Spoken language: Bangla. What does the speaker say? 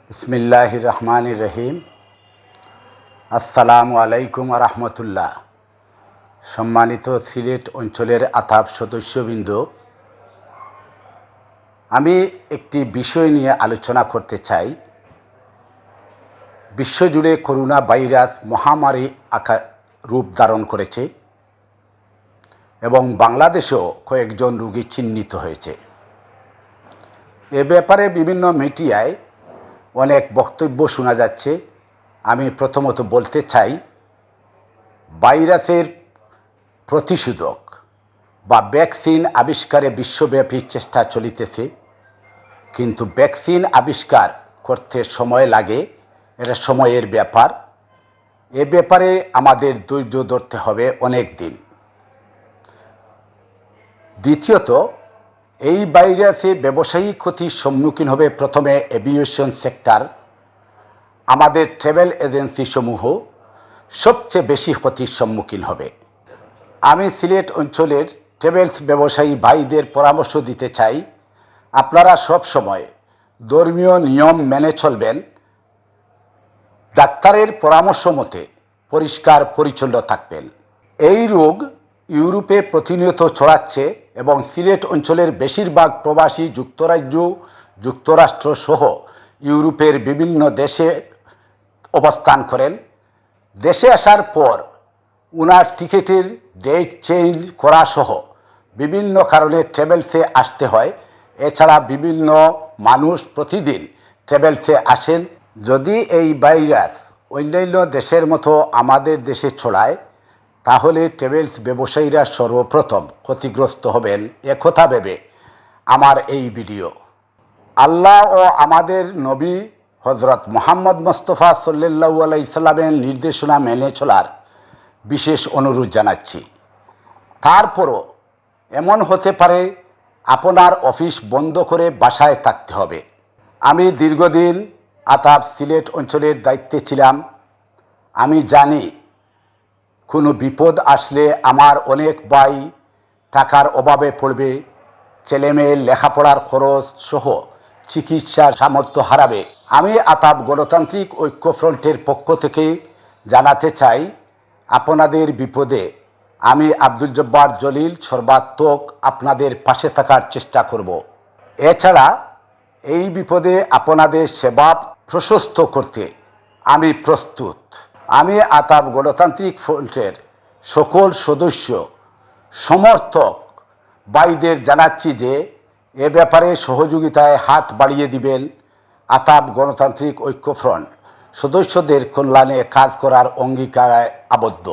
বিসমিল্লাহির রহমানির রহিম। আসসালামু আলাইকুম রহমতুল্লাহ। সম্মানিত সিলেট অঞ্চলের আতাপ সদস্যবৃন্দ, আমি একটি বিষয় নিয়ে আলোচনা করতে চাই। বিশ্বজুড়ে করোনা ভাইরাস মহামারী আকার রূপ ধারণ করেছে এবং বাংলাদেশেও কয়েকজন রোগী চিহ্নিত হয়েছে। এ ব্যাপারে বিভিন্ন মিডিয়ায় অনেক বক্তব্য শোনা যাচ্ছে। আমি প্রথমত বলতে চাই, ভাইরাসের প্রতিষেধক বা ভ্যাকসিন আবিষ্কারে বিশ্বব্যাপী চেষ্টা চলিতেছে, কিন্তু ভ্যাকসিন আবিষ্কার করতে সময় লাগে, এটা সময়ের ব্যাপার। এ ব্যাপারে আমাদের ধৈর্য ধরতে হবে অনেক দিন। দ্বিতীয়ত, এই ভাইরাসে ব্যবসায়িক ক্ষতির সম্মুখীন হবে প্রথমে এভিয়েশন সেক্টর। আমাদের ট্রাভেল এজেন্সি সমূহ সবচেয়ে বেশি ক্ষতির সম্মুখীন হবে। আমি সিলেট অঞ্চলের ট্রাভেলস ব্যবসায়ী ভাইদের পরামর্শ দিতে চাই, আপনারা সব সময় ধর্মীয় নিয়ম মেনে চলবেন, ডাক্তারের পরামর্শ মতে পরিষ্কার পরিচ্ছন্ন থাকবেন। এই রোগ ইউরোপে প্রতিনিয়ত ছড়াচ্ছে এবং সিলেট অঞ্চলের বেশিরভাগ প্রবাসী যুক্তরাষ্ট্র সহ ইউরোপের বিভিন্ন দেশে অবস্থান করেন। দেশে আসার পর ওনার টিকিটের ডেট চেঞ্জ করা সহ বিভিন্ন কারণে ট্রাভেলসে আসতে হয়। এছাড়া বিভিন্ন মানুষ প্রতিদিন ট্রাভেলসে আসেন। যদি এই ভাইরাস অন্যান্য দেশের মতো আমাদের দেশে ছড়ায়, তাহলে ট্রাভেলস ব্যবসায়ীরা সর্বপ্রথম ক্ষতিগ্রস্ত হবেন, একথা ভেবে আমার এই ভিডিও। আল্লাহ ও আমাদের নবী হজরত মুহাম্মদ মুস্তাফা সাল্লাল্লাহু আলাইহি সাল্লামের নির্দেশনা মেনে চলার বিশেষ অনুরোধ জানাচ্ছি। তারপরও এমন হতে পারে আপনার অফিস বন্ধ করে বাসায় থাকতে হবে। আমি দীর্ঘদিন আতাব সিলেট অঞ্চলের দায়িত্বে ছিলাম। আমি জানি কোনো বিপদ আসলে আমার অনেক ভাই টাকার অভাবে পড়বে, ছেলেমেয়ের লেখাপড়ার খরচ সহ চিকিৎসার সামর্থ্য হারাবে। আমি আতাব গণতান্ত্রিক ঐক্যফ্রন্টের পক্ষ থেকে জানাতে চাই, আপনাদের বিপদে আমি আব্দুল জব্বার জলিল সর্বাত্মক আপনাদের পাশে থাকার চেষ্টা করব। এছাড়া এই বিপদে আপনাদের সেবা প্রশস্ত করতে আমি প্রস্তুত। আমি আতাব গণতান্ত্রিক ফ্রন্টের সকল সদস্য সমর্থক ভাইদের জানাচ্ছি যে এ ব্যাপারে সহযোগিতায় হাত বাড়িয়ে দিবেন। আতাব গণতান্ত্রিক ঐক্যফ্রন্ট সদস্যদের কল্যাণে কাজ করার অঙ্গীকারে আবদ্ধ।